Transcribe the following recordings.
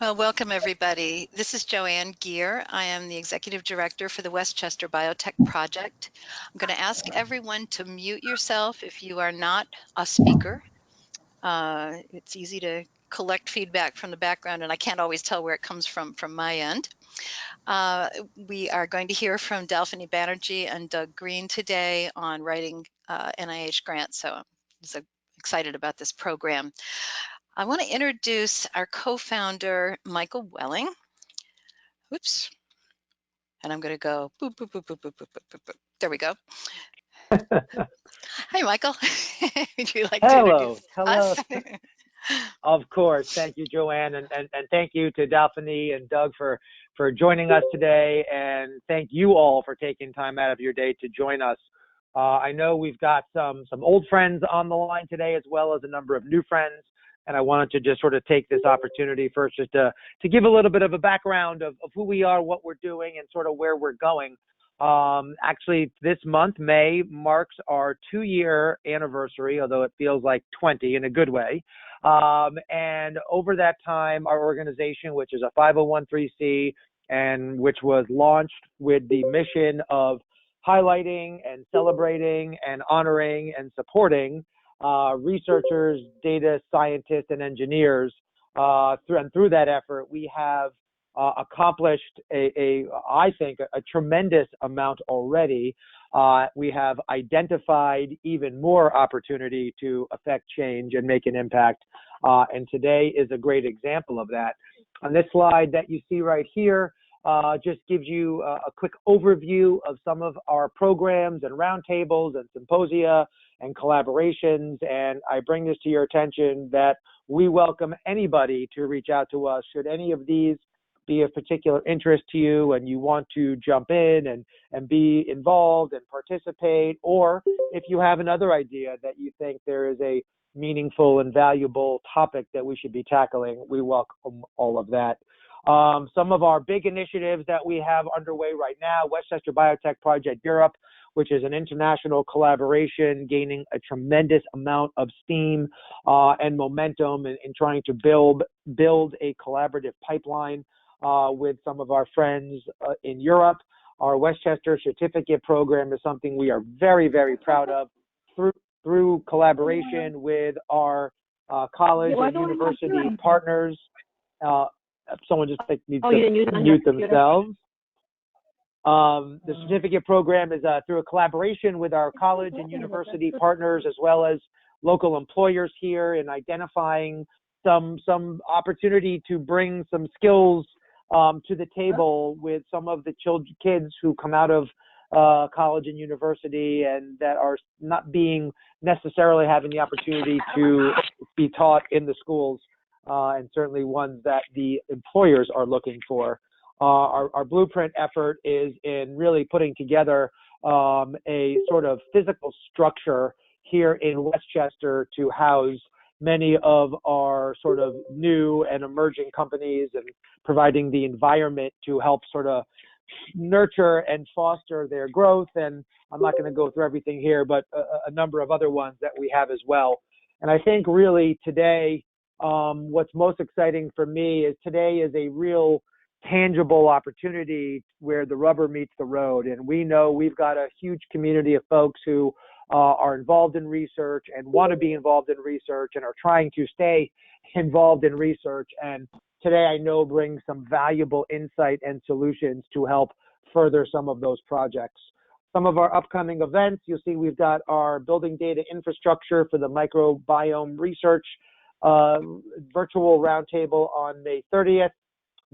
Well, welcome everybody. This is Joanne Geer. I am the Executive Director for the Westchester Biotech Project. I'm going to ask everyone to mute yourself if you are not a speaker. It's easy to collect feedback from the background, and I can't always tell where it comes from my end. We are going to hear from Dalfoni Banerjee and Doug Greene today on writing NIH grants, so I'm so excited about this program. I want to introduce our co-founder, Michael Welling. Oops. And I'm going to go boop, boop, boop, boop, boop, boop, boop, boop. There we go. Hi, Michael. Would you like to introduce us? Of course. Thank you, Joanne. And thank you to Dalfoni and Doug for joining us today. And thank you all for taking time out of your day to join us. I know we've got some old friends on the line today, as well as a number of new friends. And I wanted to just sort of take this opportunity first just to give a little bit of a background of who we are, what we're doing, and sort of where we're going. Actually, this month, May, marks our 2-year anniversary, although it feels like 20 in a good way. And over that time, our organization, which is a 501(c), and which was launched with the mission of highlighting and celebrating and honoring and supporting researchers, data scientists, and engineers. Through that effort, we have accomplished I think, a tremendous amount already. We have identified even more opportunity to affect change and make an impact. And today is a great example of that. On this slide that you see right here, just gives you a quick overview of some of our programs and roundtables and symposia and collaborations. And I bring this to your attention that we welcome anybody to reach out to us should any of these be of particular interest to you and you want to jump in and be involved and participate, or if you have another idea that you think there is a meaningful and valuable topic that we should be tackling, we welcome all of that. Some of our big initiatives that we have underway right now: Westchester Biotech Project Europe, which is an international collaboration gaining a tremendous amount of steam and momentum in trying to build a collaborative pipeline with some of our friends in Europe. Our Westchester Certificate Program is something we are very, very proud of through collaboration with our college and university partners. Someone just needs to mute themselves. The certificate program is through a collaboration with our college and university partners, as well as local employers here, in identifying some opportunity to bring some skills to the table with some of the kids who come out of college and university and that are not necessarily having the opportunity to be taught in the schools. And certainly ones that the employers are looking for. Our blueprint effort is in really putting together a sort of physical structure here in Westchester to house many of our sort of new and emerging companies, and providing the environment to help sort of nurture and foster their growth. And I'm not going to go through everything here, but a number of other ones that we have as well. And I think really today, what's most exciting for me is today is a real tangible opportunity where the rubber meets the road. And we know we've got a huge community of folks who are involved in research and want to be involved in research and are trying to stay involved in research. And today I know brings some valuable insight and solutions to help further some of those projects. Some of our upcoming events, you'll see we've got our Building Data Infrastructure for the Microbiome Research virtual roundtable on May 30th.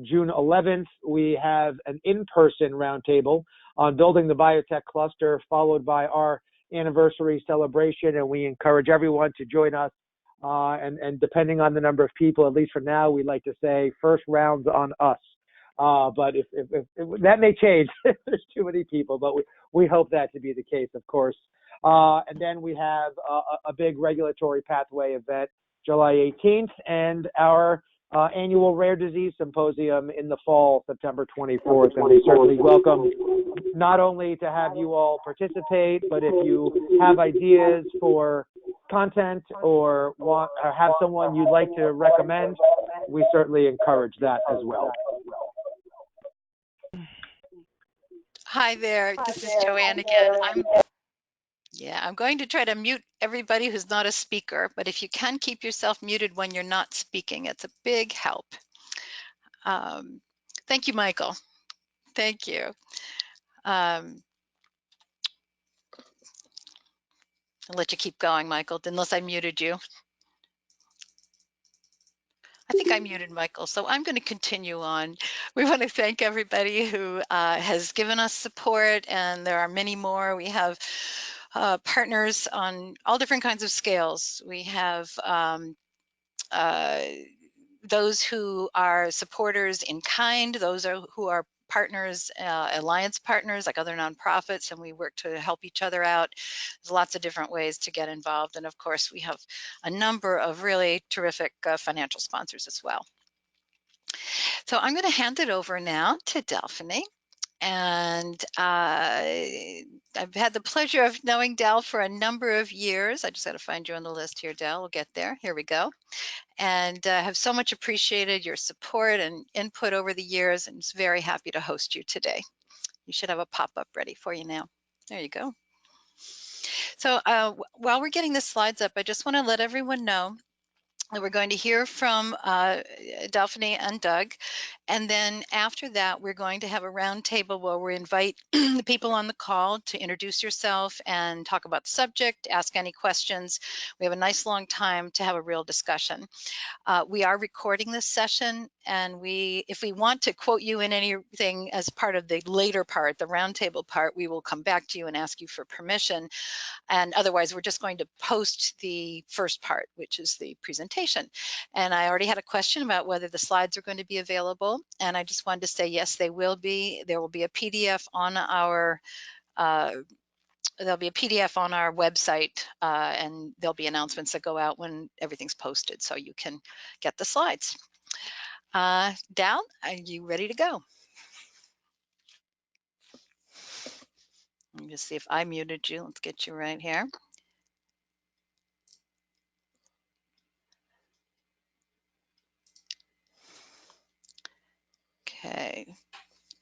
June 11th, we have an in-person roundtable on building the biotech cluster, followed by our anniversary celebration, and we encourage everyone to join us. And depending on the number of people, at least for now, we like to say first rounds on us. But if that may change if there's too many people, but we hope that to be the case, of course. And then we have a big regulatory pathway event, July 18th, and our annual Rare Disease Symposium in the fall, September 24th. And we certainly welcome not only to have you all participate, but if you have ideas for content or have someone you'd like to recommend, we certainly encourage that as well. Hi there, this is Joanne again. I'm going to try to mute everybody who's not a speaker, but if you can keep yourself muted when you're not speaking, it's a big help. Thank you, Michael. Thank you. I'll let you keep going, Michael, unless I muted you. I think I muted Michael, so I'm going to continue on. We want to thank everybody who has given us support, and there are many more. We have partners on all different kinds of scales. We have those who are supporters in kind, those who are partners, alliance partners, like other nonprofits, and we work to help each other out. There's lots of different ways to get involved. And of course, we have a number of really terrific financial sponsors as well. So I'm going to hand it over now to Dalfoni. And I've had the pleasure of knowing Dal for a number of years. I just got to find you on the list here, Dal. We'll get there. Here we go. And have so much appreciated your support and input over the years, and was very happy to host you today. You should have a pop-up ready for you now. There you go. So while we're getting the slides up, I just want to let everyone know that we're going to hear from Dalfoni and Doug. And then after that, we're going to have a roundtable where we invite the people on the call to introduce yourself and talk about the subject, ask any questions. We have a nice long time to have a real discussion. We are recording this session, and if we want to quote you in anything as part of the later part, the roundtable part, we will come back to you and ask you for permission. And otherwise, we're just going to post the first part, which is the presentation. And I already had a question about whether the slides are going to be available. And I just wanted to say, yes, they will be. There will be a PDF on our there'll be a PDF on our website, and there'll be announcements that go out when everything's posted, so you can get the slides. Dal, are you ready to go? Let me just see if I muted you. Let's get you right here. Okay,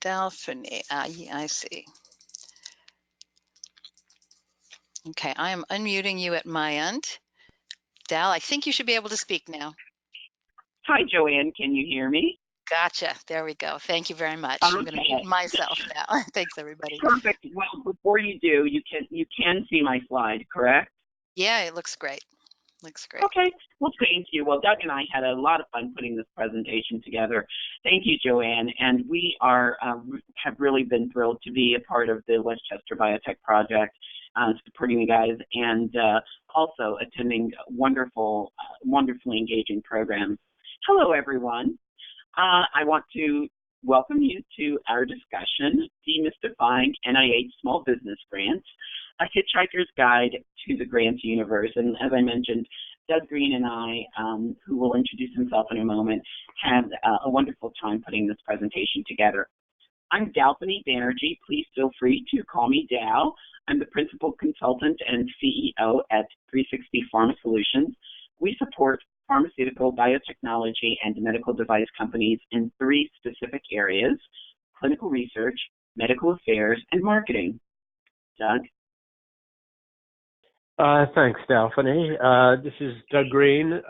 Dalfoni, I see. Okay, I am unmuting you at my end. Dal, I think you should be able to speak now. Hi, Joanne. Can you hear me? Gotcha. There we go. Thank you very much. Okay. I'm going to mute myself now. Thanks, everybody. Perfect. Well, before you do, you can see my slide, correct? Yeah, it looks great. Looks great. Okay. Well, thank you. Well, Doug and I had a lot of fun putting this presentation together. Thank you, Joanne. And we have really been thrilled to be a part of the Westchester Biotech Project, supporting you guys, and also attending wonderfully engaging programs. Hello, everyone. I want to welcome you to our discussion, Demystifying NIH Small Business Grants, a Hitchhiker's Guide to the Grants Universe. And as I mentioned, Doug Greene and I, who will introduce himself in a moment, had a wonderful time putting this presentation together. I'm Dalfoni Banerjee. Please feel free to call me Dal. I'm the Principal Consultant and CEO at 360 Pharma Solutions. We support pharmaceutical, biotechnology, and medical device companies in 3 specific areas: clinical research, medical affairs, and marketing. Doug? Thanks, Dalfoni. This is Doug Greene.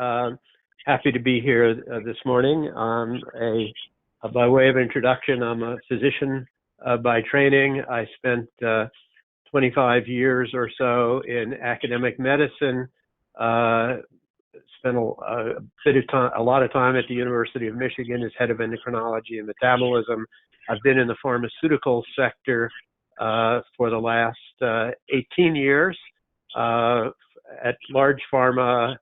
Happy to be here this morning. By way of introduction, I'm a physician by training. I spent 25 years or so in academic medicine. Spent a lot of time at the University of Michigan as head of endocrinology and metabolism. I've been in the pharmaceutical sector for the last 18 years at large pharma,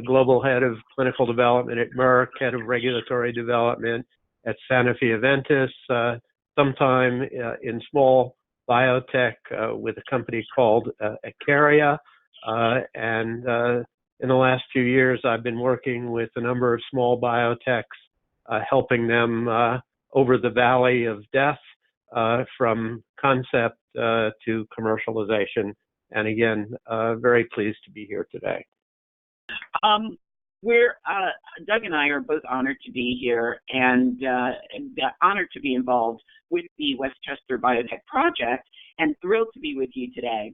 global head of clinical development at Merck, head of regulatory development at Sanofi-Aventis, sometime in small biotech with a company called Acaria, and in the last few years, I've been working with a number of small biotechs, helping them over the valley of death from concept to commercialization. And again, very pleased to be here today. We're Doug and I are both honored to be here and honored to be involved with the Westchester Biotech Project and thrilled to be with you today.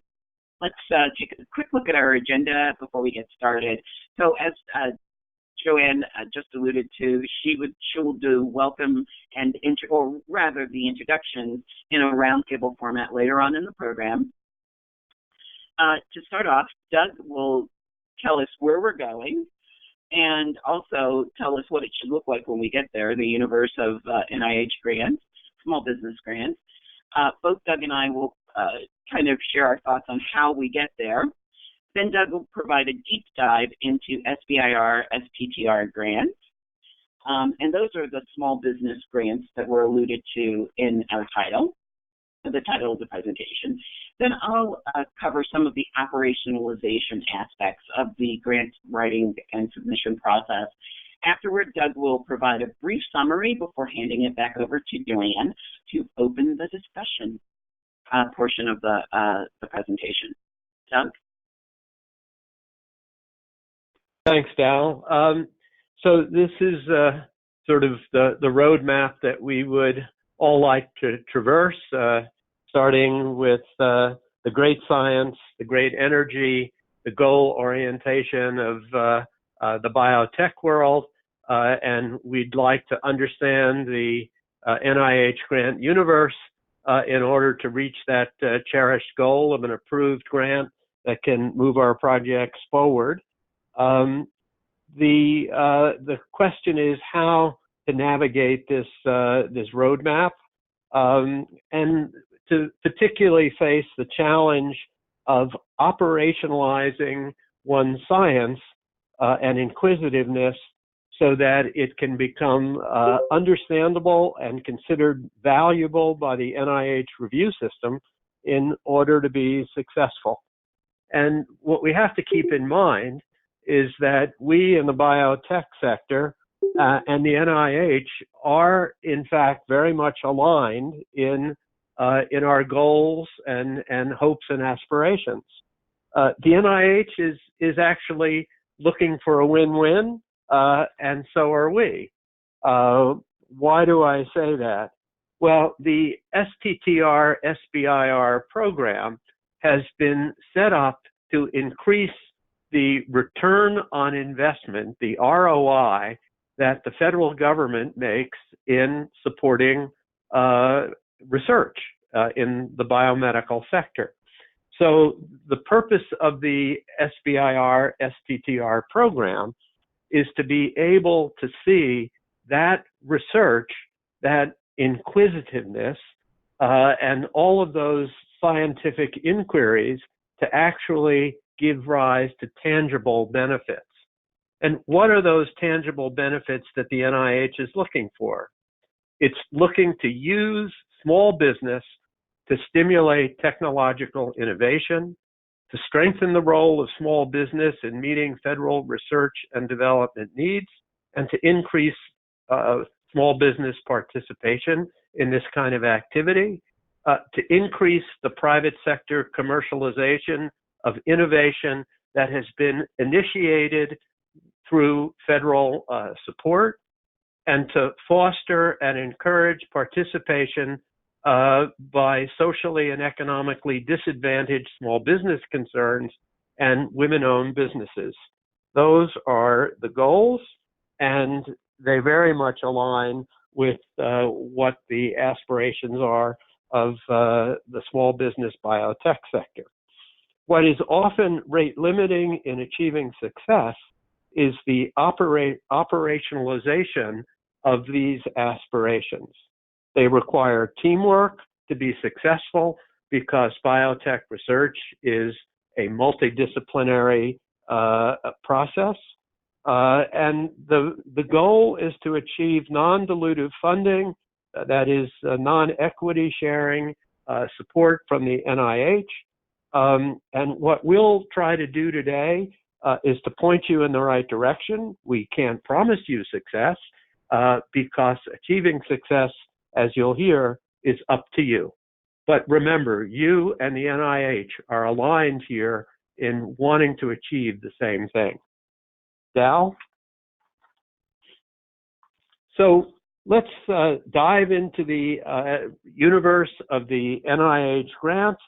Let's take a quick look at our agenda before we get started. So as Joanne just alluded to, she will do welcome and the introductions in a roundtable format later on in the program. To start off, Doug will tell us where we're going and also tell us what it should look like when we get there, the universe of NIH grants, small business grants. Both Doug and I will kind of share our thoughts on how we get there. Then Doug will provide a deep dive into SBIR, STTR grants. And those are the small business grants that were alluded to in our title, the title of the presentation. Then I'll cover some of the operationalization aspects of the grant writing and submission process. Afterward, Doug will provide a brief summary before handing it back over to Joanne to open the discussion portion of the presentation. Doug? Thanks, Dal. So this is sort of the roadmap that we would all like to traverse, starting with the great science, the great energy, the goal orientation of the biotech world, and we'd like to understand the NIH grant universe in order to reach that cherished goal of an approved grant that can move our projects forward. The question is how to navigate this roadmap, and to particularly face the challenge of operationalizing one's science and inquisitiveness so that it can become understandable and considered valuable by the NIH review system in order to be successful. And what we have to keep in mind is that we in the biotech sector and the NIH are, in fact, very much aligned in our goals and hopes and aspirations. The NIH is actually looking for a win-win, and so are we. Why do I say that? Well, the STTR SBIR program has been set up to increase the return on investment, the ROI, that the federal government makes in supporting research in the biomedical sector. So the purpose of the SBIR STTR program is to be able to see that research, that inquisitiveness, and all of those scientific inquiries to actually give rise to tangible benefits. And what are those tangible benefits that the NIH is looking for? It's looking to use small business to stimulate technological innovation, to strengthen the role of small business in meeting federal research and development needs, and to increase small business participation in this kind of activity, to increase the private sector commercialization of innovation that has been initiated through federal support, and to foster and encourage participation by socially and economically disadvantaged small business concerns and women-owned businesses. Those are the goals, and they very much align with what the aspirations are of the small business biotech sector. What is often rate limiting in achieving success is the operationalization of these aspirations. They require teamwork to be successful because biotech research is a multidisciplinary process. And the goal is to achieve non-dilutive funding, that is non-equity sharing support from the NIH. And what we'll try to do today is to point you in the right direction. We can't promise you success because achieving success, as you'll hear, is up to you. But remember, you and the NIH are aligned here in wanting to achieve the same thing. Dal? So let's dive into the universe of the NIH grant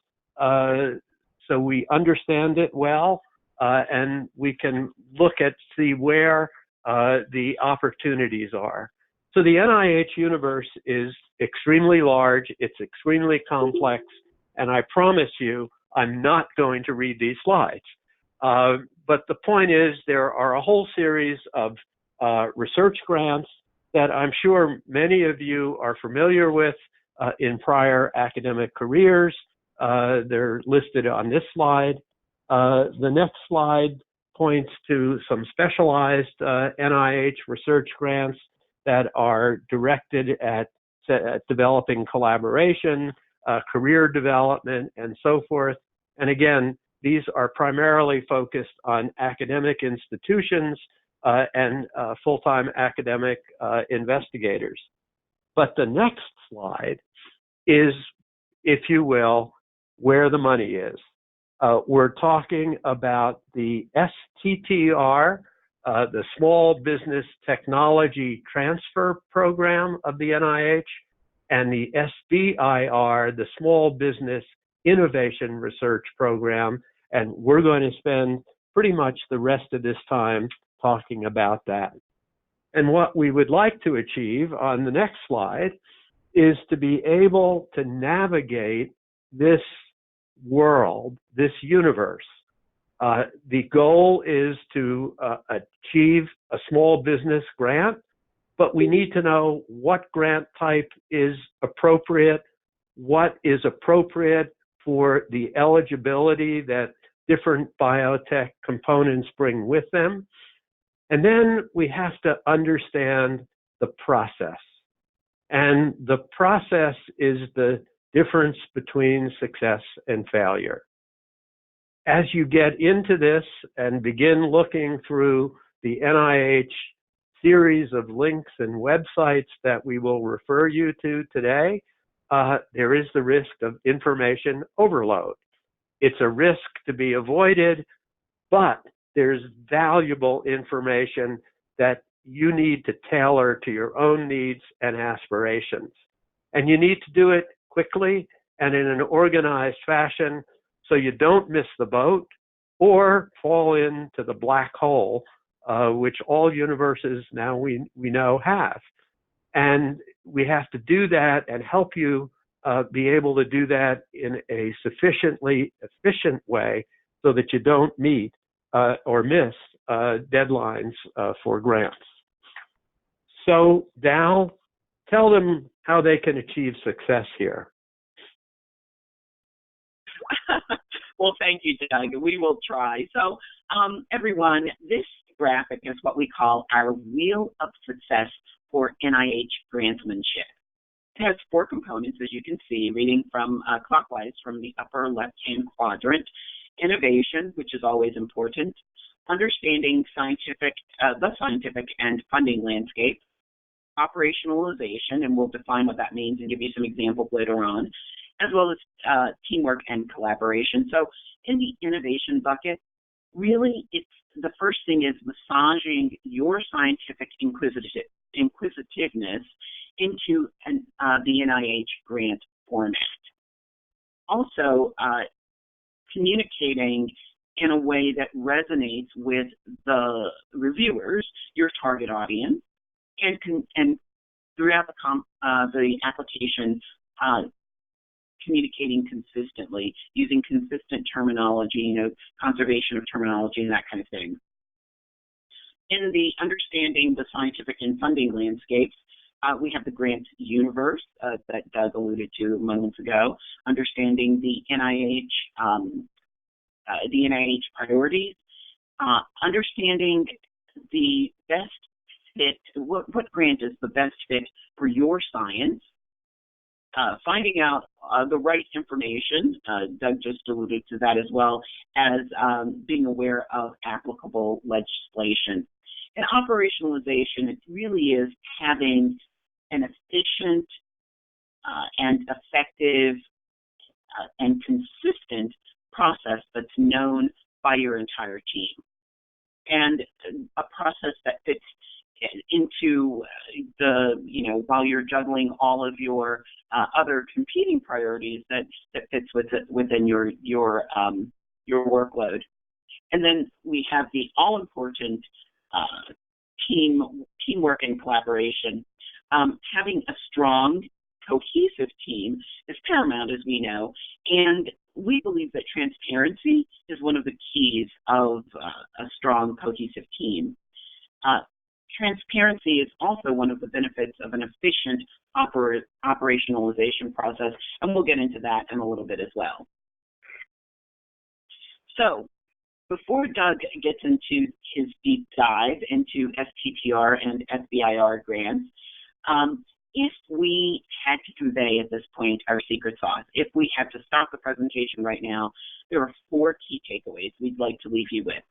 so we understand it well, and we can look at see where the opportunities are. So the NIH universe is extremely large, it's extremely complex, and I promise you, I'm not going to read these slides. But the point is, there are a whole series of research grants that I'm sure many of you are familiar with in prior academic careers. They're listed on this slide. The next slide points to some specialized NIH research grants that are directed at developing collaboration, career development, and so forth. And again, these are primarily focused on academic institutions and full-time academic investigators. But the next slide is, if you will, where the money is. We're talking about the STTR, the Small Business Technology Transfer Program of the NIH, and the SBIR, the Small Business Innovation Research Program, and we're going to spend pretty much the rest of this time talking about that. And what we would like to achieve on the next slide is to be able to navigate this world, this universe. The goal is to achieve a small business grant, but we need to know what grant type is appropriate, what is appropriate for the eligibility that different biotech components bring with them. And then we have to understand the process. And the process is the difference between success and failure. As you get into this and begin looking through the NIH series of links and websites that we will refer you to today, there is the risk of information overload. It's a risk to be avoided, but there's valuable information that you need to tailor to your own needs and aspirations. And you need to do it quickly and in an organized fashion so you don't miss the boat or fall into the black hole, which all universities now we know have. And we have to do that and help you be able to do that in a sufficiently efficient way so that you don't meet or miss deadlines for grants. So, Dal, tell them how they can achieve success here. Well, thank you, Doug. We will try. So, everyone, this graphic is what we call our Wheel of Success for NIH grantsmanship. It has 4 components, as you can see, reading from clockwise from the upper left-hand quadrant. Innovation, which is always important. Understanding the scientific and funding landscape. Operationalization, and we'll define what that means and give you some examples later on, as well as teamwork and collaboration. So in the innovation bucket, really it's the first thing is massaging your scientific inquisitiveness into the NIH grant format. Also, communicating in a way that resonates with the reviewers, your target audience, and throughout the application, communicating consistently, using consistent terminology, conservation of terminology and that kind of thing. In the understanding the scientific and funding landscapes, we have the grant universe that Doug alluded to moments ago, understanding the NIH priorities, understanding the best fit, what grant is the best fit for your science, finding out the right information, Doug just alluded to that, as well as being aware of applicable legislation. And operationalization, it really is having an efficient and effective and consistent process that's known by your entire team. and a process that fits into the, while you're juggling all of your other competing priorities, that fits within your workload. And then we have the all-important teamwork and collaboration. Having a strong, cohesive team is paramount, as we know, and we believe that transparency is one of the keys of a strong, cohesive team. Transparency is also one of the benefits of an efficient operationalization process, and we'll get into that in a little bit as well. So, before Doug gets into his deep dive into STTR and SBIR grants, if we had to convey at this point our secret sauce, if we had to stop the presentation right now, there are 4 key takeaways we'd like to leave you with.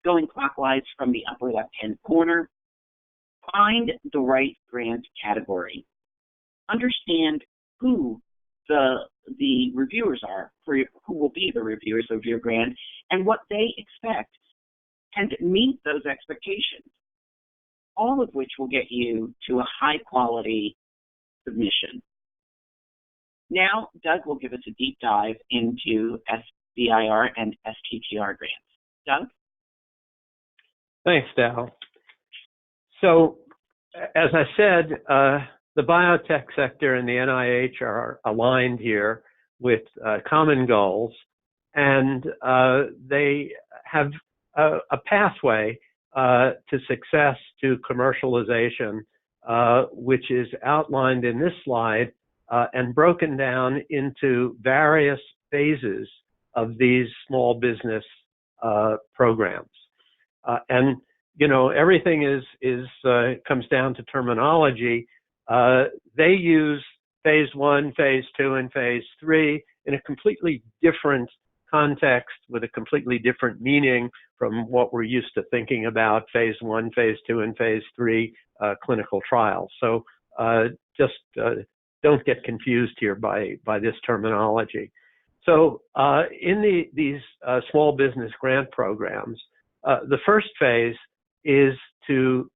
Going clockwise from the upper left-hand corner, find the right grant category. Understand who the reviewers are, who will be the reviewers of your grant, and what they expect, and meet those expectations, all of which will get you to a high-quality submission. Now, Doug will give us a deep dive into SBIR and STTR grants. Doug? Thanks, Dal. So, as I said, the biotech sector and the NIH are aligned here with common goals, and they have a pathway to success, to commercialization, which is outlined in this slide and broken down into various phases of these small business programs. And everything comes down to terminology. They use phase 1, phase 2, and phase 3 in a completely different context with a completely different meaning from what we're used to thinking about phase 1, phase 2, and phase 3 clinical trials. So just don't get confused here by this terminology. So in these small business grant programs, the first phase is to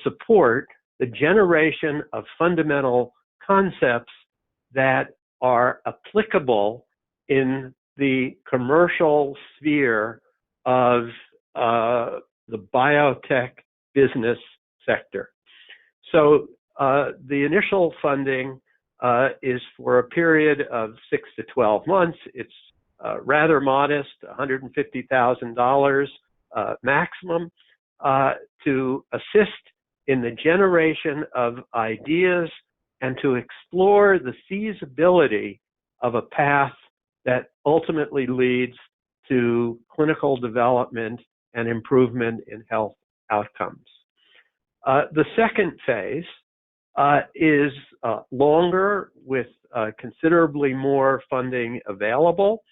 support the generation of fundamental concepts that are applicable in the commercial sphere of the biotech business sector. So the initial funding is for a period of 6 to 12 months. It's rather modest, $150,000 maximum, to assist in the generation of ideas and to explore the feasibility of a path that ultimately leads to clinical development and improvement in health outcomes. The second phase is longer, with considerably more funding available,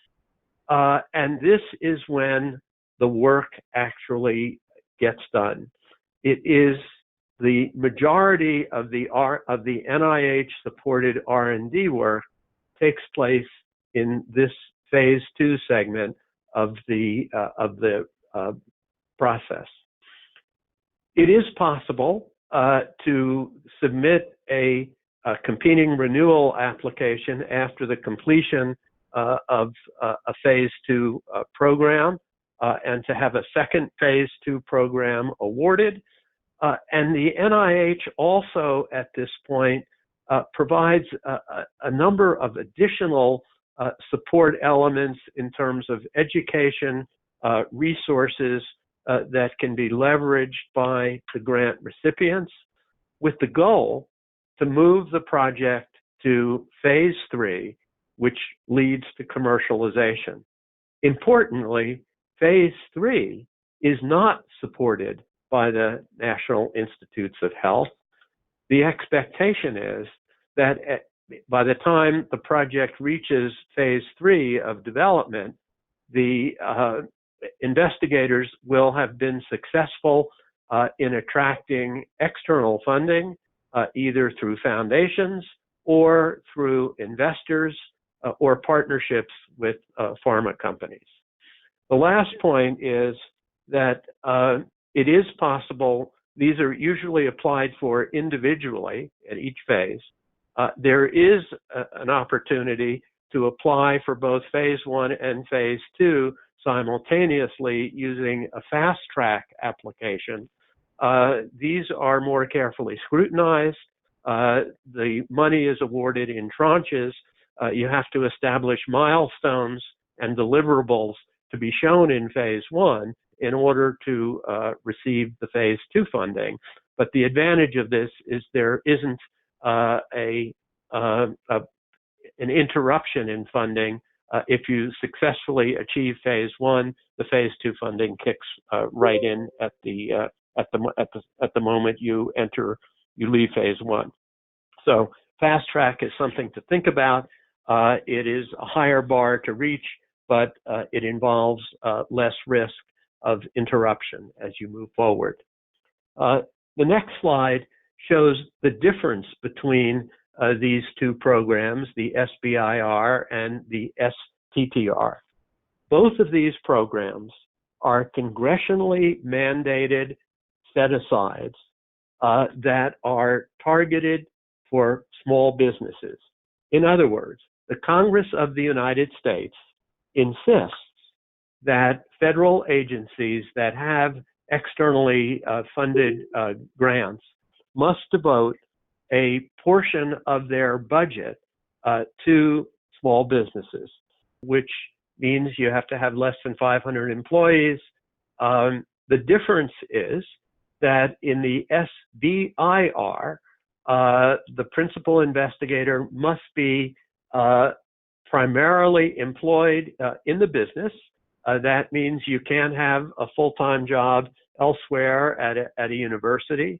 and this is when the work actually gets done. It is the majority of the NIH-supported R&D work takes place in this phase 2 segment of the process. It is possible to submit a competing renewal application after the completion of a phase 2 program and to have a second phase 2 program awarded. And the NIH also at this point provides a number of additional support elements in terms of education, resources that can be leveraged by the grant recipients, with the goal to move the project to phase 3, which leads to commercialization. Importantly, phase 3 is not supported by the National Institutes of Health. The expectation is that by the time the project reaches phase 3 of development, the investigators will have been successful in attracting external funding, either through foundations or through investors or partnerships with pharma companies. The last point is that it is possible. These are usually applied for individually at each phase. There is an opportunity to apply for both phase 1 and phase 2 simultaneously using a fast track application. These are more carefully scrutinized. The money is awarded in tranches. You have to establish milestones and deliverables to be shown in phase 1 in order to receive the phase 2 funding. But the advantage of this is there isn't an interruption in funding. If you successfully achieve phase 1, the phase 2 funding kicks right in at the moment you leave phase 1. So fast track is something to think about. It is a higher bar to reach, but it involves less risk of interruption as you move forward. The next slide shows the difference between these two programs, the SBIR and the STTR. Both of these programs are congressionally mandated set-asides that are targeted for small businesses. In other words, the Congress of the United States insists that federal agencies that have externally funded grants must devote a portion of their budget to small businesses, which means you have to have less than 500 employees. The difference is that in the SBIR, the principal investigator must be primarily employed in the business. That means you can't have a full-time job elsewhere at a university.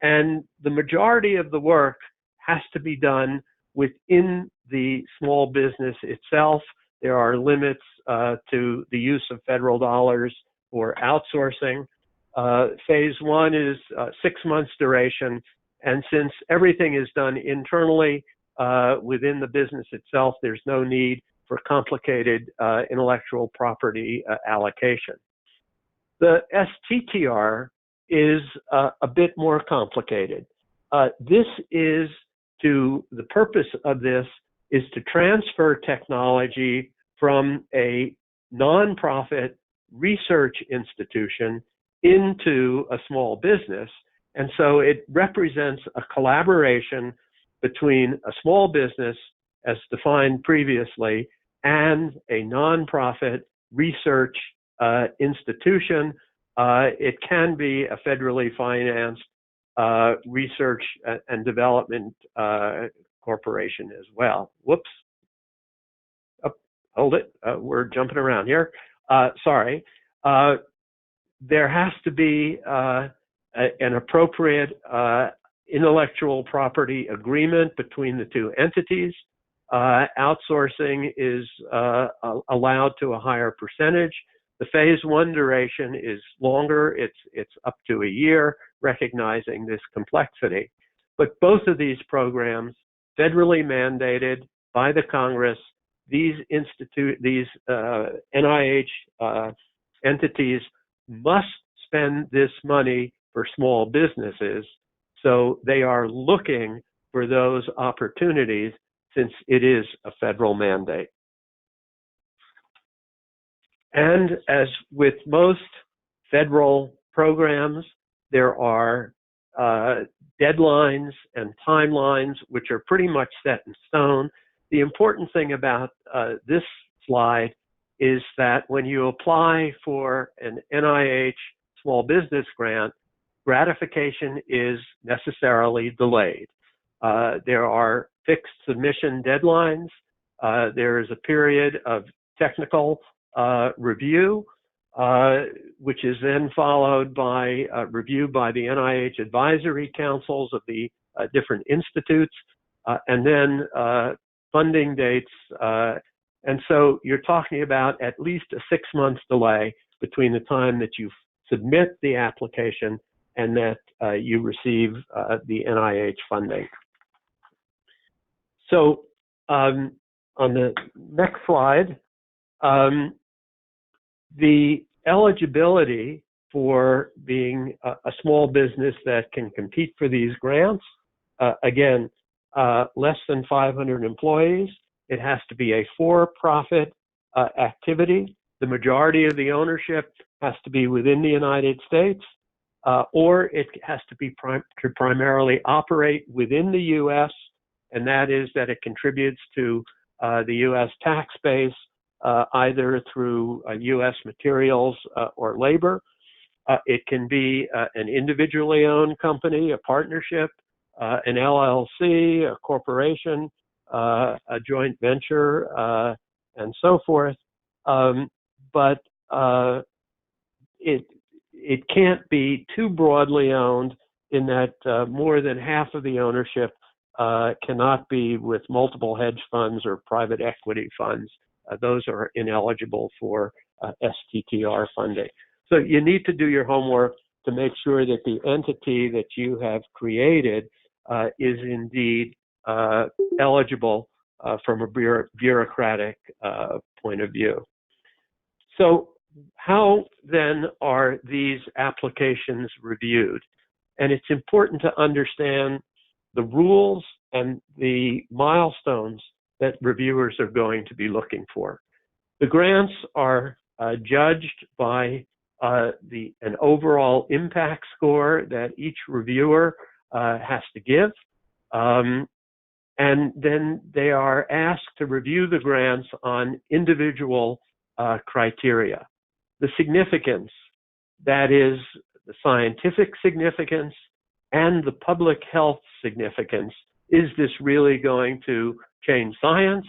And the majority of the work has to be done within the small business itself. There are limits to the use of federal dollars for outsourcing. Phase 1 is 6 months duration. And since everything is done internally within the business itself, there's no need for complicated intellectual property allocation. The STTR is a bit more complicated. The purpose of this is to transfer technology from a nonprofit research institution into a small business. And so it represents a collaboration between a small business, as defined previously, and a nonprofit research institution. It can be a federally financed research and development corporation as well. Whoops. Oh, hold it. We're jumping around here. Sorry. There has to be an appropriate intellectual property agreement between the two entities. Outsourcing is allowed to a higher percentage. The phase 1 duration is longer. It's up to a year, recognizing this complexity. But both of these programs, federally mandated by the Congress, these NIH entities must spend this money for small businesses. So they are looking for those opportunities since it is a federal mandate. And as with most federal programs, there are deadlines and timelines which are pretty much set in stone. The important thing about this slide is that when you apply for an NIH small business grant, gratification is necessarily delayed. There are fixed submission deadlines. There is a period of technical review, which is then followed by review by the NIH advisory councils of the different institutes, and then funding dates. And so you're talking about at least a 6-month delay between the time that you submit the application and that you receive the NIH funding. So on the next slide, the eligibility for being a small business that can compete for these grants. Again, less than 500 employees. It has to be a for-profit activity. The majority of the ownership has to be within the United States, or it has to be to primarily operate within the U.S., and that is that it contributes to the U.S. tax base, either through U.S. materials or labor. It can be an individually owned company, a partnership, an LLC, a corporation, a joint venture, and so forth. But it can't be too broadly owned in that more than half of the ownership cannot be with multiple hedge funds or private equity funds. Those are ineligible for STTR funding. So you need to do your homework to make sure that the entity that you have created is indeed eligible from a bureaucratic point of view. So how then are these applications reviewed? And it's important to understand the rules and the milestones that reviewers are going to be looking for. The grants are judged by an overall impact score that each reviewer has to give. And then they are asked to review the grants on individual criteria. The significance, that is the scientific significance and the public health significance. Is this really going to change science?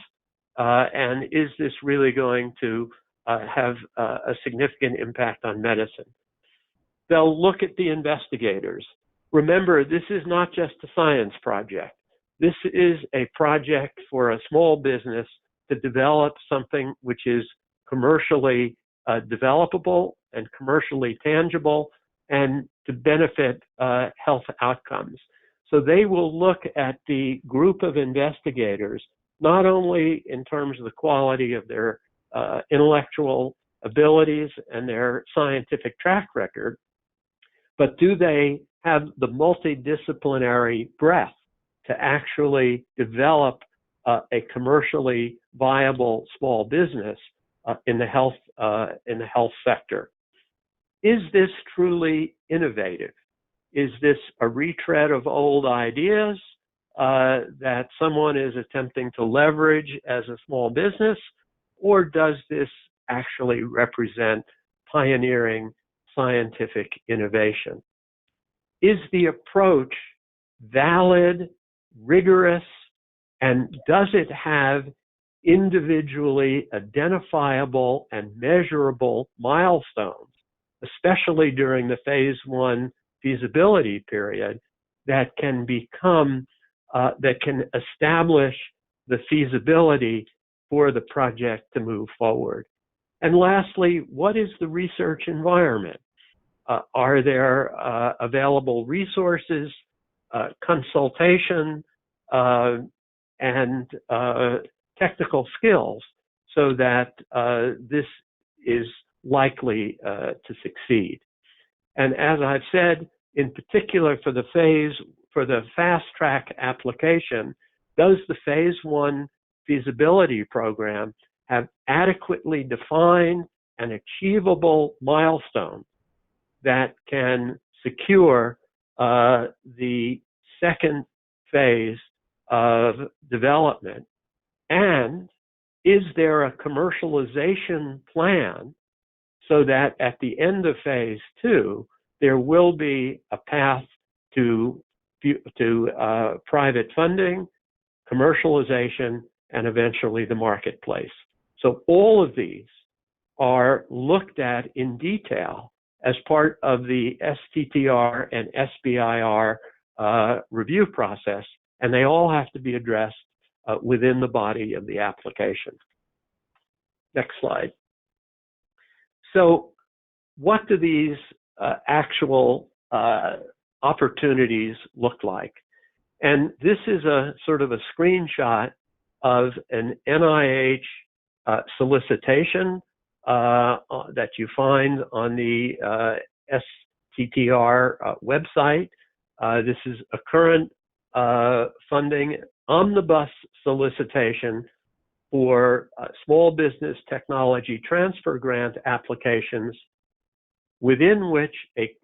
And is this really going to have a significant impact on medicine? They'll look at the investigators. Remember, this is not just a science project. This is a project for a small business to develop something which is commercially developable and commercially tangible and to benefit health outcomes. So they will look at the group of investigators, not only in terms of the quality of their intellectual abilities and their scientific track record, but do they have the multidisciplinary breadth to actually develop a commercially viable small business in the health sector? Is this truly innovative? Is this a retread of old ideas that someone is attempting to leverage as a small business, or does this actually represent pioneering scientific innovation? Is the approach valid, rigorous, and does it have individually identifiable and measurable milestones, especially during the phase 1 feasibility period, that can establish the feasibility for the project to move forward? And lastly, what is the research environment? Are there available resources, consultation, and technical skills so that this is likely to succeed? And as I've said, in particular for the fast track application, does the phase 1 feasibility program have adequately defined and achievable milestones that can secure the second phase of development? And is there a commercialization plan so that at the end of phase 2, there will be a path to private funding, commercialization, and eventually the marketplace? So all of these are looked at in detail as part of the STTR and SBIR review process, and they all have to be addressed within the body of the application. Next slide. So what do these actual opportunities look like? And this is a sort of a screenshot of an NIH solicitation that you find on the STTR website. This is a current funding omnibus solicitation for small business technology transfer grant applications, within which,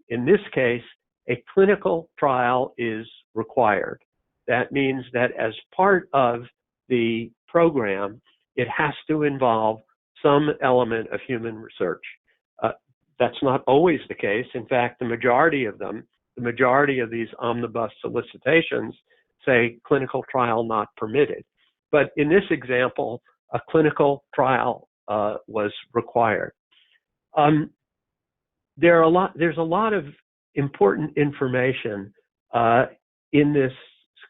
in this case, a clinical trial is required. That means that as part of the program, it has to involve some element of human research. That's not always the case. In fact, the majority of these omnibus solicitations say clinical trial not permitted. But in this example, a clinical trial was required. There's a lot of important information in this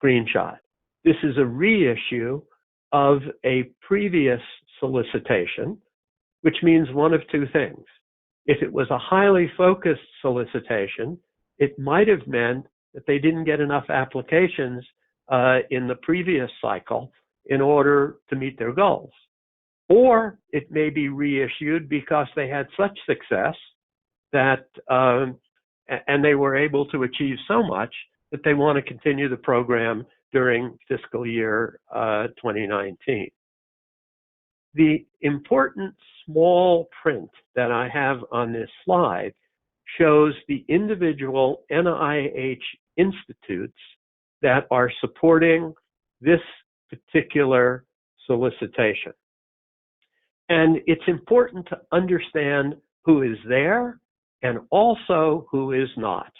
screenshot. This is a reissue of a previous solicitation, which means one of two things. If it was a highly focused solicitation, it might have meant that they didn't get enough applications in the previous cycle in order to meet their goals. Or it may be reissued because they had such success that, and they were able to achieve so much that they want to continue the program during fiscal year 2019. The important small print that I have on this slide shows the individual NIH institutes that are supporting this particular solicitation. And it's important to understand who is there and also who is not.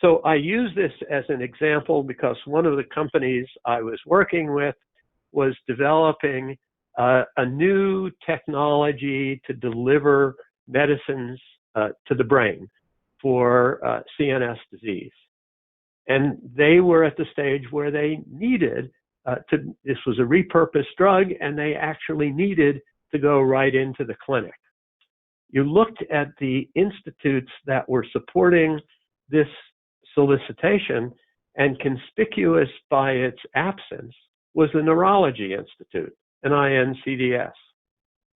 So I use this as an example because one of the companies I was working with was developing a new technology to deliver medicines to the brain for CNS disease. And they were at the stage where they needed this was a repurposed drug, and they actually needed to go right into the clinic. You looked at the institutes that were supporting this solicitation, and conspicuous by its absence was the Neurology Institute, NINCDS.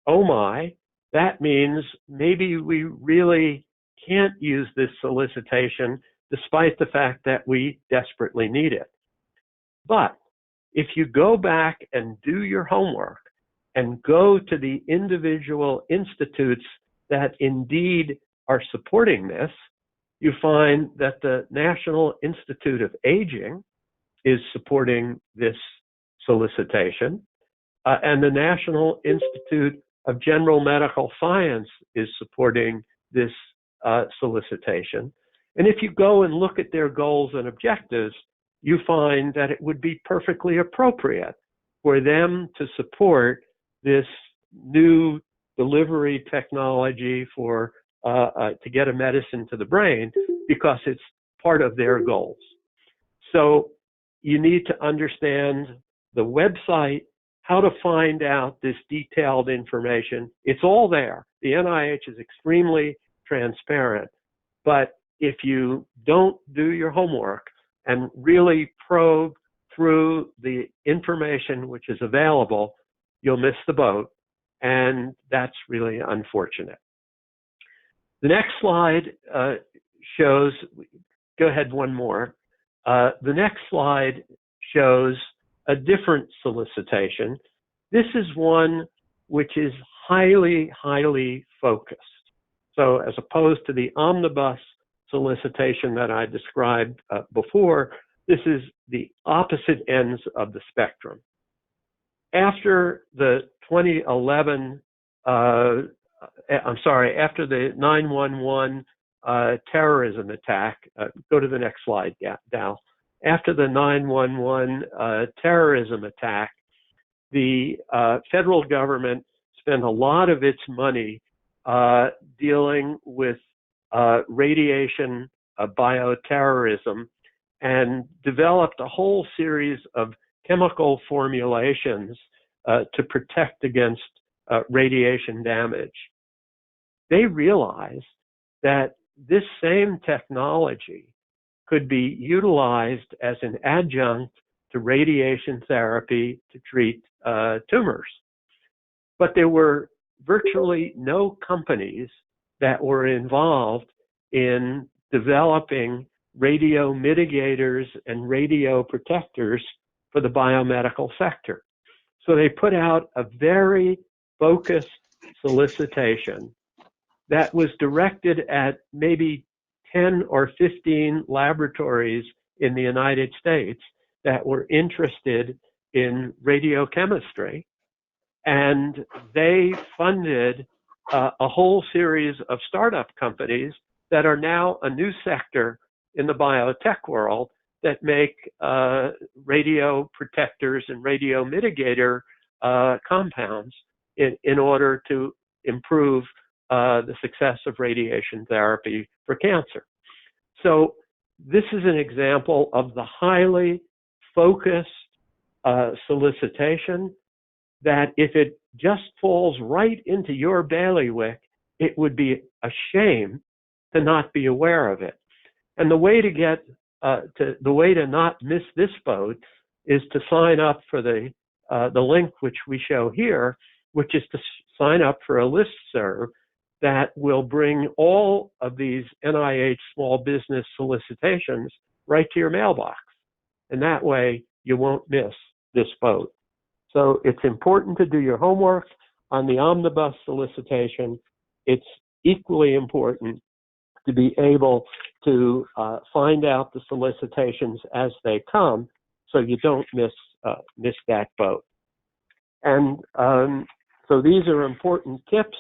Oh my, that means maybe we really can't use this solicitation despite the fact that we desperately need it. But if you go back and do your homework and go to the individual institutes that indeed are supporting this, you find that the National Institute of Aging is supporting this solicitation, and the National Institute of General Medical Science is supporting this solicitation. And if you go and look at their goals and objectives, you find that it would be perfectly appropriate for them to support this new delivery technology for to get a medicine to the brain, because it's part of their goals. So you need to understand the website, how to find out this detailed information. It's all there. The NIH is extremely transparent. But if you don't do your homework and really probe through the information which is available, you'll miss the boat. And that's really unfortunate. The next slide shows, go ahead one more. The next slide shows a different solicitation. This is one which is highly, highly focused. So as opposed to the omnibus solicitation that I described before, this is the opposite ends of the spectrum. After the 2011 after the 9/11 terrorism attack, go to the next slide, Dal. After the 9/11 terrorism attack, the federal government spent a lot of its money dealing with radiation bioterrorism and developed a whole series of chemical formulations to protect against radiation damage. They realized that this same technology could be utilized as an adjunct to radiation therapy to treat tumors. But there were virtually no companies that were involved in developing radio mitigators and radio protectors for the biomedical sector. So they put out a very focused solicitation that was directed at maybe 10 or 15 laboratories in the United States that were interested in radiochemistry. And they funded a whole series of startup companies that are now a new sector in the biotech world that make radio protectors and radio mitigator compounds in order to improve the success of radiation therapy for cancer. So this is an example of the highly focused solicitation that if it just falls right into your bailiwick, it would be a shame to not be aware of it. And the way to get the way to not miss this boat is to sign up for the link which we show here, which is to sign up for a listserv that will bring all of these NIH small business solicitations right to your mailbox. And that way you won't miss this boat. So it's important to do your homework on the omnibus solicitation. It's equally important to be able to find out the solicitations as they come so you don't miss that boat. And so these are important tips.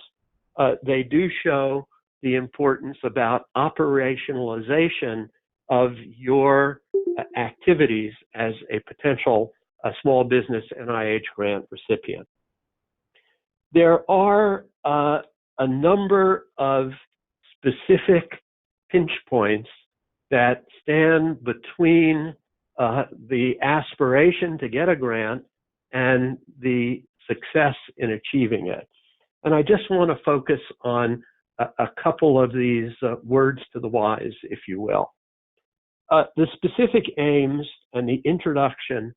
They do show the importance about operationalization of your activities as a potential small business NIH grant recipient. There are a number of specific pinch points that stand between the aspiration to get a grant and the success in achieving it. And I just want to focus on a couple of these words to the wise, if you will. The specific aims and the introduction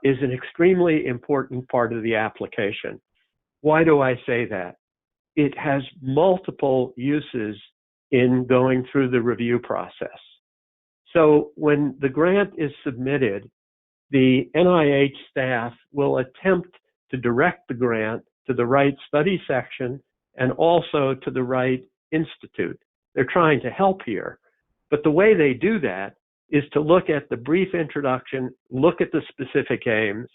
is an extremely important part of the application. Why do I say that? It has multiple uses in going through the review process. So when the grant is submitted, the NIH staff will attempt to direct the grant to the right study section and also to the right institute. They're trying to help here. But the way they do that is to look at the brief introduction, look at the specific aims,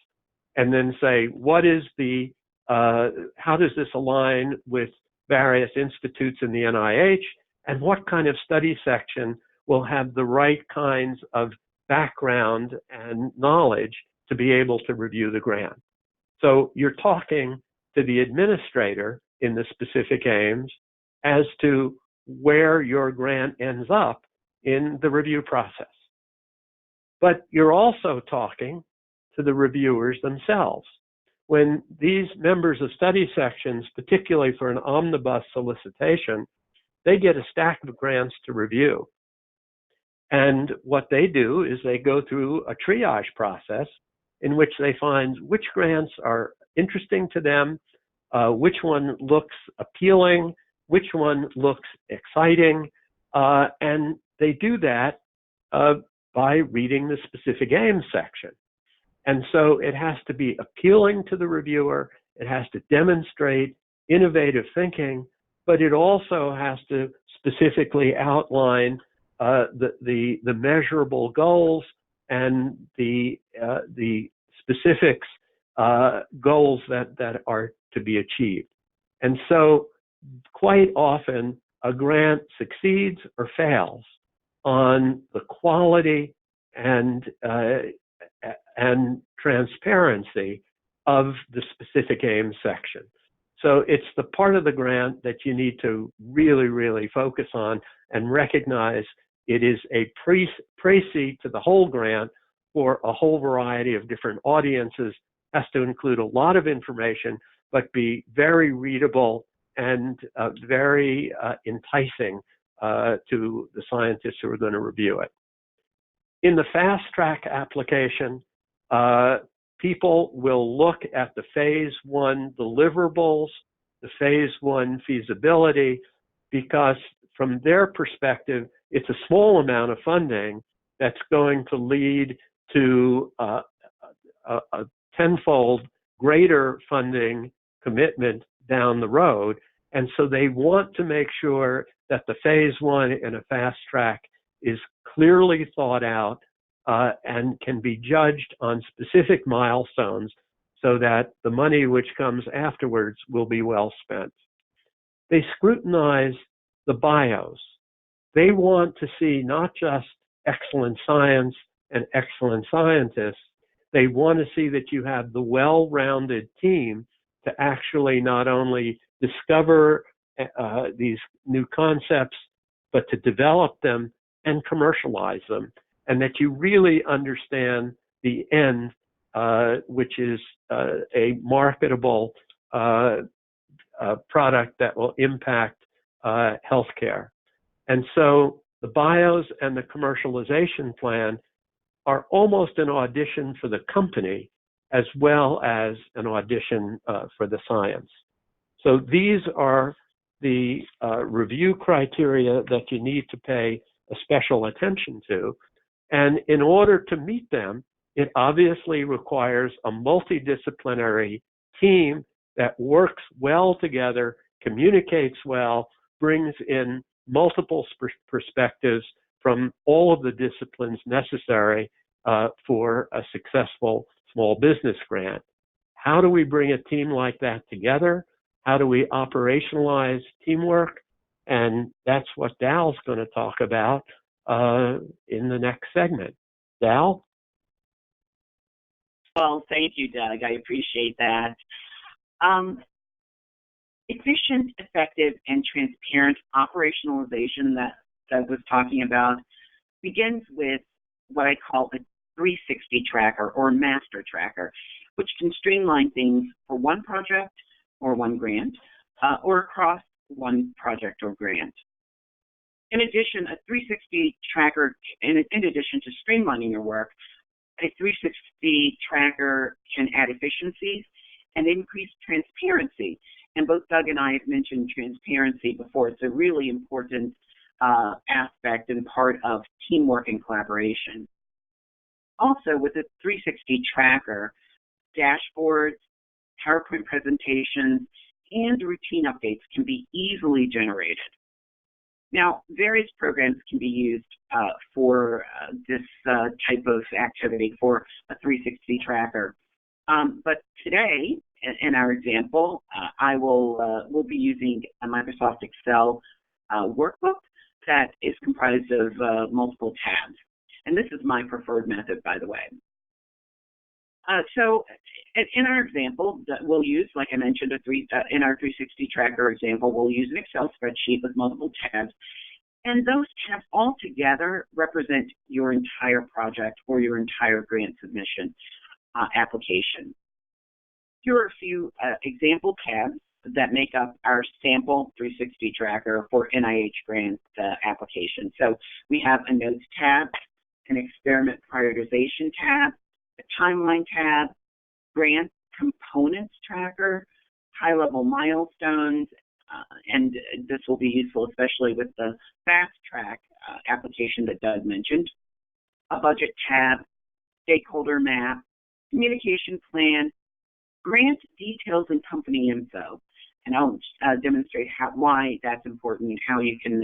and then say, what is the, how does this align with various institutes in the NIH, and what kind of study section will have the right kinds of background and knowledge to be able to review the grant. So you're talking to the administrator in the specific aims as to where your grant ends up in the review process. But you're also talking to the reviewers themselves. When these members of study sections, particularly for an omnibus solicitation, they get a stack of grants to review. And what they do is they go through a triage process in which they find which grants are interesting to them, which one looks appealing, which one looks exciting, and they do that by reading the specific aims section. And so it has to be appealing to the reviewer, it has to demonstrate innovative thinking, but it also has to specifically outline the measurable goals and the specifics goals that are to be achieved. And so quite often a grant succeeds or fails on the quality and transparency of the specific aims section. So it's the part of the grant that you need to really, really focus on and recognize it is a précis to the whole grant for a whole variety of different audiences, has to include a lot of information, but be very readable and very enticing to the scientists who are going to review it. In the fast track application, people will look at the phase 1 deliverables, the phase 1 feasibility, because from their perspective, it's a small amount of funding that's going to lead to a tenfold greater funding commitment down the road. And so they want to make sure that the phase one in a fast track is clearly thought out and can be judged on specific milestones so that the money which comes afterwards will be well spent. They scrutinize the bios. They want to see not just excellent science and excellent scientists, they want to see that you have the well-rounded team to actually not only discover these new concepts, but to develop them and commercialize them, and that you really understand the end, which is a marketable product that will impact healthcare. And so the bios and the commercialization plan are almost an audition for the company as well as an audition for the science. So these are the review criteria that you need to pay a special attention to. And in order to meet them, it obviously requires a multidisciplinary team that works well together, communicates well, brings in multiple perspectives from all of the disciplines necessary for a successful small business grant. How do we bring a team like that together? How do we operationalize teamwork? And that's what Dal's going to talk about in the next segment. Dal? Well, thank you, Doug. I appreciate that. Efficient, effective, and transparent operationalization that Doug was talking about begins with what I call a 360 tracker or master tracker, which can streamline things for one project or one grant or across one project or grant. In addition, a 360 tracker, in addition to streamlining your work, a 360 tracker can add efficiencies and increase transparency. And both Doug and I have mentioned transparency before. It's a really important aspect and part of teamwork and collaboration. Also, with a 360 tracker, dashboards, PowerPoint presentations, and routine updates can be easily generated. Now, various programs can be used for this type of activity for a 360 tracker. But today, in our example, we'll be using a Microsoft Excel workbook that is comprised of multiple tabs. And this is my preferred method, by the way. So in our example, we'll use, like I mentioned, in our 360 tracker example, we'll use an Excel spreadsheet with multiple tabs. And those tabs all together represent your entire project or your entire grant submission application. Here are a few example tabs that make up our sample 360 tracker for NIH grant application. So we have a notes tab, an experiment prioritization tab, a timeline tab, grant components tracker, high-level milestones, and this will be useful especially with the fast track application that Doug mentioned, a budget tab, stakeholder map, communication plan, grant details and company info. And I'll demonstrate why that's important and how you can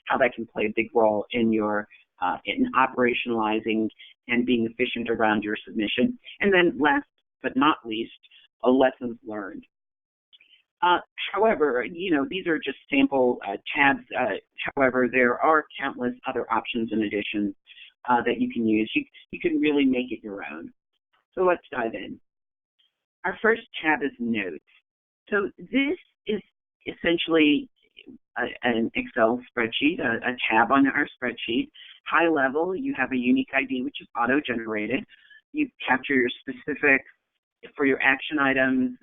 how that can play a big role in your in operationalizing and being efficient around your submission. And then last but not least, lessons learned. However, these are just sample tabs. However, there are countless other options and additions that you can use. You can really make it your own. So let's dive in. Our first tab is Notes. So this is essentially an Excel spreadsheet, a tab on our spreadsheet. High level, you have a unique ID, which is auto-generated. You capture your specifics for your action items,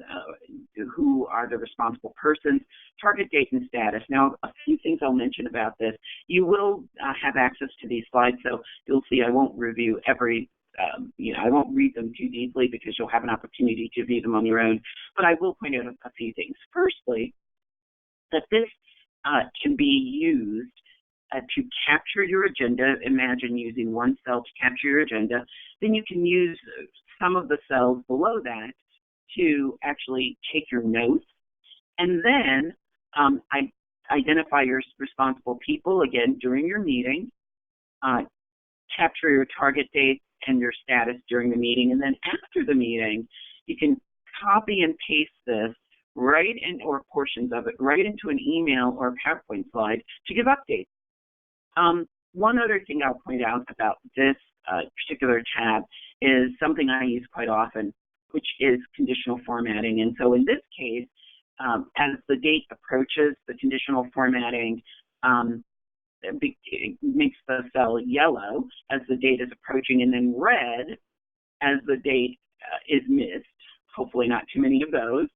who are the responsible persons, target date and status. Now, a few things I'll mention about this. You will have access to these slides, so you'll see I won't review every I won't read them too deeply because you'll have an opportunity to view them on your own, but I will point out a few things. Firstly, that this can be used to capture your agenda. Imagine using one cell to capture your agenda. Then you can use some of the cells below that to actually take your notes, and then identify your responsible people, again, during your meeting, capture your target dates and your status during the meeting, and then after the meeting, you can copy and paste this right in, or portions of it, right into an email or a PowerPoint slide to give updates. One other thing I'll point out about this particular tab is something I use quite often, which is conditional formatting. And so in this case, as the date approaches, the conditional formatting it makes the cell yellow as the date is approaching, and then red as the date is missed. Hopefully not too many of those.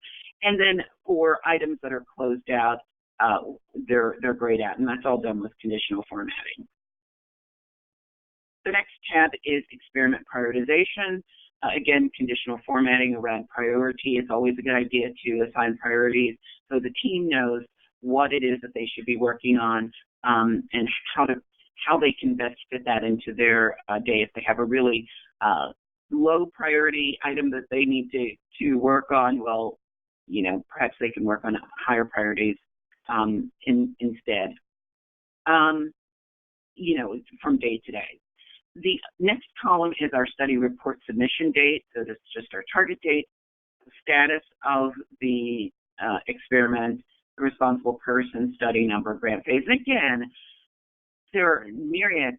And then for items that are closed out, they're grayed out, and that's all done with conditional formatting. The next tab is experiment prioritization. Again, conditional formatting around priority. It's always a good idea to assign priorities so the team knows what it is that they should be working on, and how they can best fit that into their day. If they have a really low priority item that they need to work on, well, perhaps they can work on higher priorities instead, from day to day. The next column is our study report submission date. So this is just our target date, the status of the experiment, the responsible person, study number, grant phase. And again, there are myriad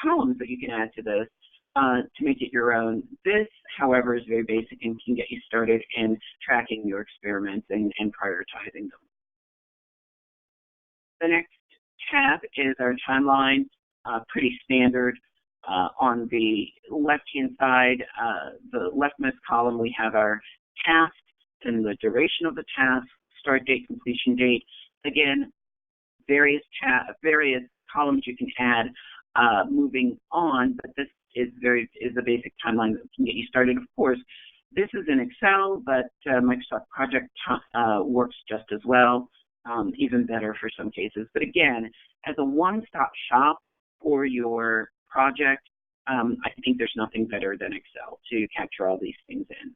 columns that you can add to this to make it your own. This, however, is very basic and can get you started in tracking your experiments and prioritizing them. The next tab is our timeline. Pretty standard. On the left-hand side, the leftmost column, we have our task and the duration of the task, start date, completion date. Again, various columns you can add moving on, but this is a basic timeline that can get you started. Of course, this is in Excel, but Microsoft Project works just as well, even better for some cases. But again, as a one-stop shop for your project, I think there's nothing better than Excel to capture all these things in.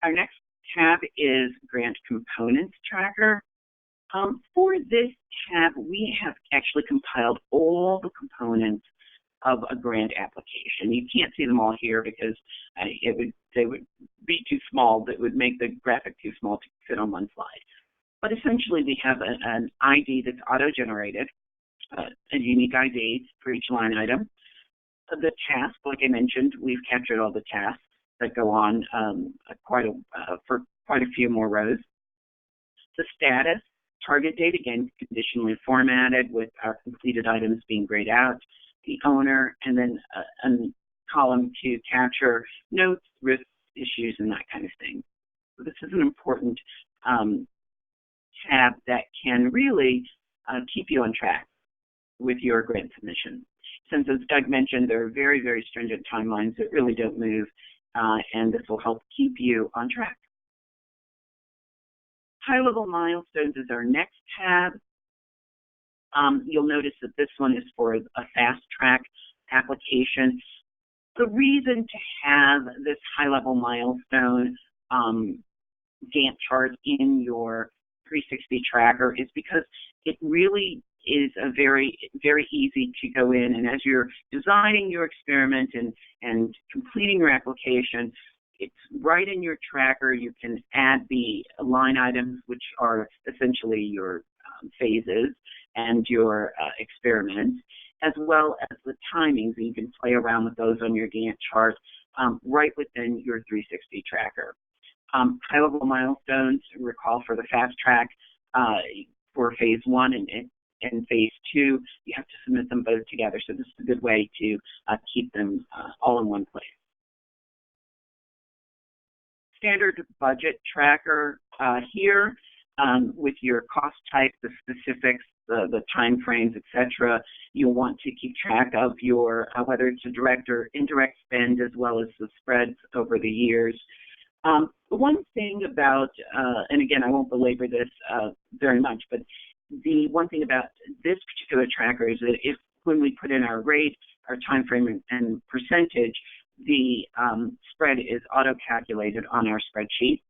Our next tab is Grant Components Tracker. For this tab, we have actually compiled all the components of a grant application. You can't see them all here because they would be too small. That would make the graphic too small to fit on one slide. But essentially, we have an ID that's auto-generated, a unique ID for each line item. The task, like I mentioned, we've captured all the tasks that go on for quite a few more rows. The status, target date, again, conditionally formatted with our completed items being grayed out. The owner, and then a column to capture notes, risks, issues, and that kind of thing. So this is an important tab that can really keep you on track with your grant submission. Since, as Doug mentioned, there are very, very stringent timelines that really don't move, and this will help keep you on track. High-level milestones is our next tab. You'll notice that this one is for a fast-track application. The reason to have this high-level milestone Gantt chart in your 360 tracker is because it really is a very, very easy to go in, and as you're designing your experiment and completing your application, it's right in your tracker. You can add the line items, which are essentially your phases and your experiments, as well as the timings, and you can play around with those on your Gantt chart right within your 360 tracker. High-level milestones, recall for the fast track for phase 1 and phase 2, you have to submit them both together. So this is a good way to keep them all in one place. Standard budget tracker here with your cost type, the specifics, the time frames, etc. You'll want to keep track of your whether it's a direct or indirect spend, as well as the spreads over the years. One thing about, and again, I won't belabor this very much, but the one thing about this particular tracker is that if when we put in our rate, our time frame, and percentage, the spread is auto-calculated on our spreadsheet.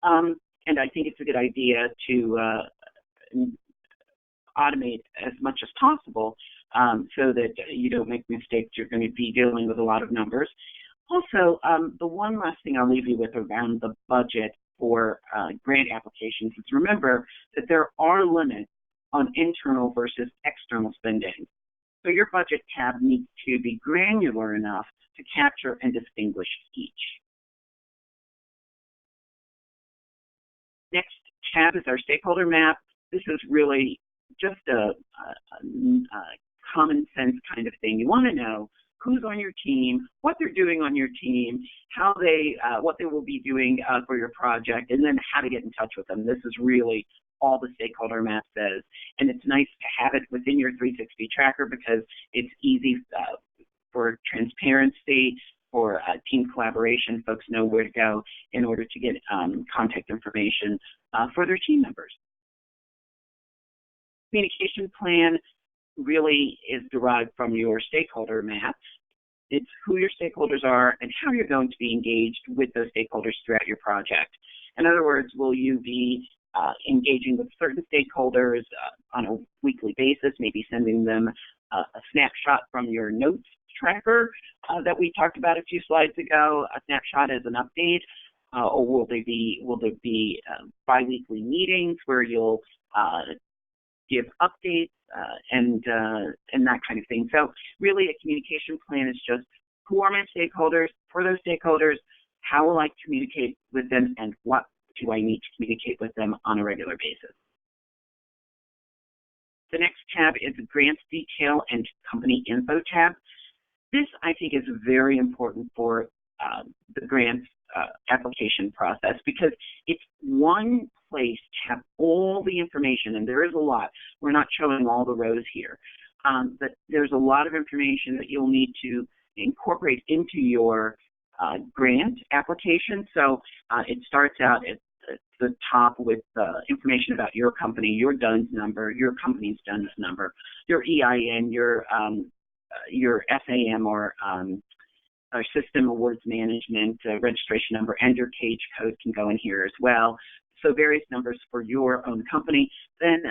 And I think it's a good idea to automate as much as possible so that you don't make mistakes. You're going to be dealing with a lot of numbers. Also, the one last thing I'll leave you with around the budget for grant applications is remember that there are limits on internal versus external spending. So your budget tab needs to be granular enough to capture and distinguish each. Next tab is our stakeholder map. This is really just a common sense kind of thing. You want to know who's on your team, what they're doing on your team, how they, what they will be doing for your project, and then how to get in touch with them. This is really all the stakeholder map says. And it's nice to have it within your 360 tracker because it's easy for transparency, for team collaboration. Folks know where to go in order to get contact information for their team members. Communication plan really is derived from your stakeholder maps. It's who your stakeholders are and how you're going to be engaged with those stakeholders throughout your project. In other words, will you be engaging with certain stakeholders on a weekly basis, maybe sending them a snapshot from your notes tracker that we talked about a few slides ago, a snapshot as an update, or will there be bi-weekly meetings where you'll give updates and that kind of thing. So really a communication plan is just who are my stakeholders, for those stakeholders, how will I communicate with them, and what do I need to communicate with them on a regular basis. The next tab is the grants detail and company info tab. This, I think, is very important for the grants application process because it's one place to have all the information, and there is a lot. We're not showing all the rows here, but there's a lot of information that you'll need to incorporate into your grant application. So it starts out at the top with information about your company, your DUNS number, your company's DUNS number, your EIN, your SAM or System Awards Management registration number, and your CAGE code can go in here as well. So various numbers for your own company. Then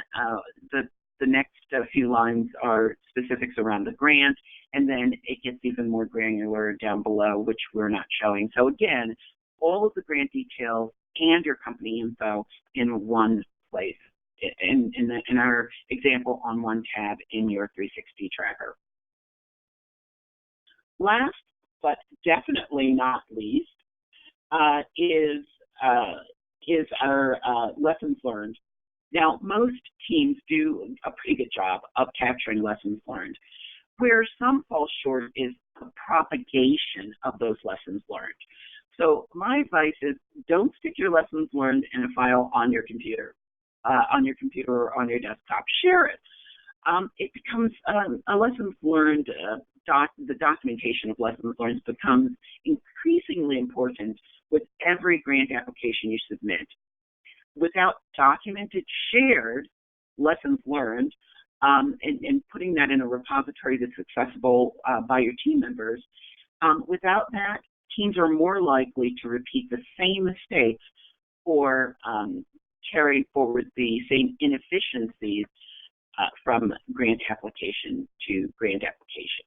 the next few lines are specifics around the grant, and then it gets even more granular down below, which we're not showing. So again, all of the grant details and your company info in one place, in our example on one tab in your 360 tracker. Last but definitely not least is our lessons learned. Now, most teams do a pretty good job of capturing lessons learned. Where some fall short is the propagation of those lessons learned. So my advice is don't stick your lessons learned in a file on your computer or on your desktop. Share it. It becomes a lessons learned, the documentation of lessons learned becomes increasingly important with every grant application you submit. Without documented, shared lessons learned, and putting that in a repository that's accessible by your team members, without that, teams are more likely to repeat the same mistakes or carry forward the same inefficiencies from grant application to grant application.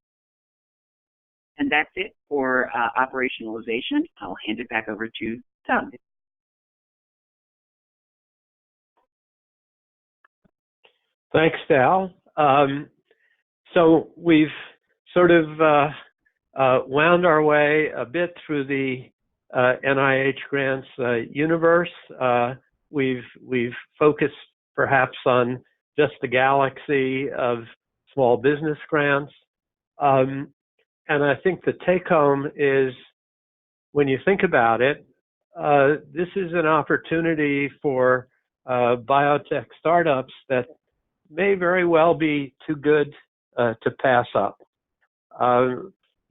And that's it for operationalization. I'll hand it back over to Doug. Thanks, Dal. So we've sort of wound our way a bit through the NIH grants universe. We've focused perhaps on just the galaxy of small business grants. And I think the take-home is, when you think about it, this is an opportunity for biotech startups that may very well be too good to pass up.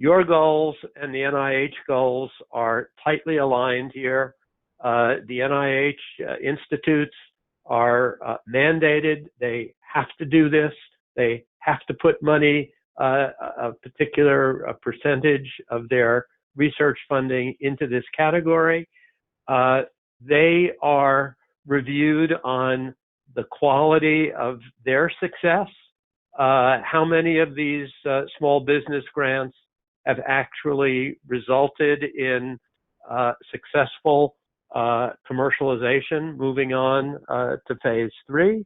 your goals and the NIH goals are tightly aligned here. The NIH institutes are mandated. They have to do this. They have to put money, a particular percentage of their research funding into this category. They are reviewed on the quality of their success. How many of these small business grants have actually resulted in successful commercialization, moving on to phase 3.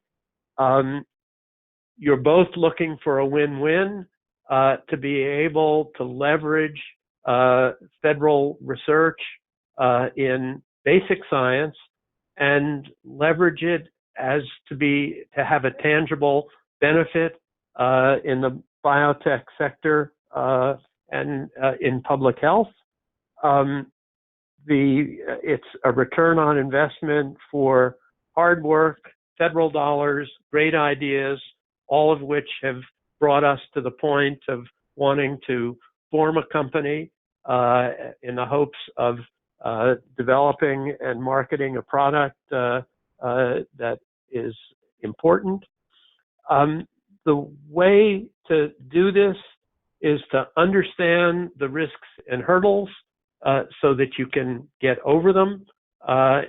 You're both looking for a win-win to be able to leverage federal research in basic science and leverage it as to have a tangible benefit in the biotech sector and in public health. It's a return on investment for hard work, federal dollars, great ideas, all of which have brought us to the point of wanting to form a company in the hopes of developing and marketing a product that is important. The way to do this is to understand the risks and hurdles so that you can get over them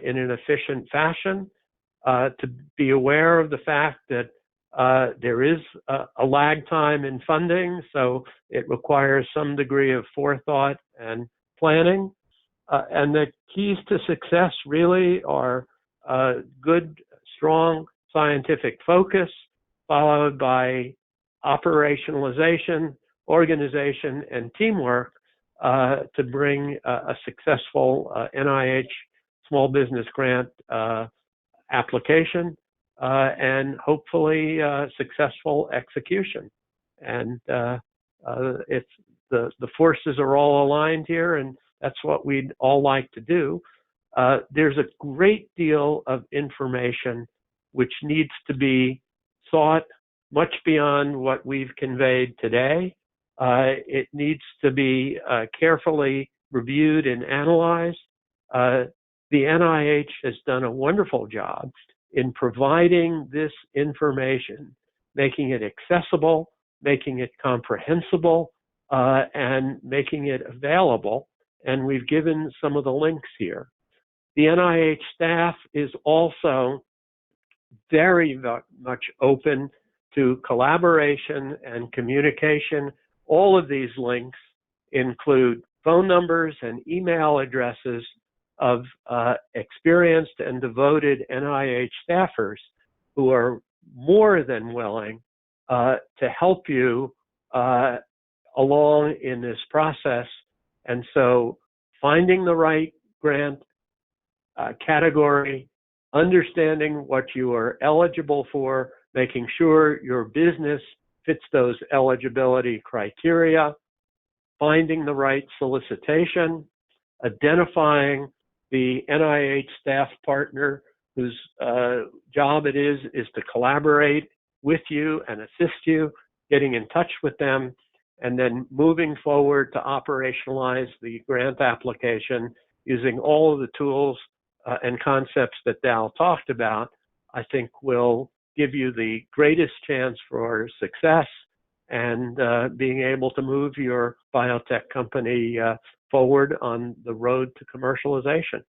in an efficient fashion, to be aware of the fact that there is a lag time in funding, so it requires some degree of forethought and planning. And the keys to success really are good, strong scientific focus, followed by operationalization, organization, and teamwork to bring a successful NIH small business grant application and hopefully successful execution. And it's the forces are all aligned here, and that's what we'd all like to do. There's a great deal of information which needs to be sought much beyond what we've conveyed today. It needs to be carefully reviewed and analyzed. The NIH has done a wonderful job in providing this information, making it accessible, making it comprehensible, and making it available. And we've given some of the links here. The NIH staff is also very much open to collaboration and communication. All of these links include phone numbers and email addresses of experienced and devoted NIH staffers who are more than willing to help you along in this process. And so finding the right grant category, understanding what you are eligible for, making sure your business fits those eligibility criteria, finding the right solicitation, identifying the NIH staff partner whose job it is to collaborate with you and assist you, getting in touch with them, and then moving forward to operationalize the grant application using all of the tools and concepts that Dal talked about, I think will give you the greatest chance for success and being able to move your biotech company forward on the road to commercialization.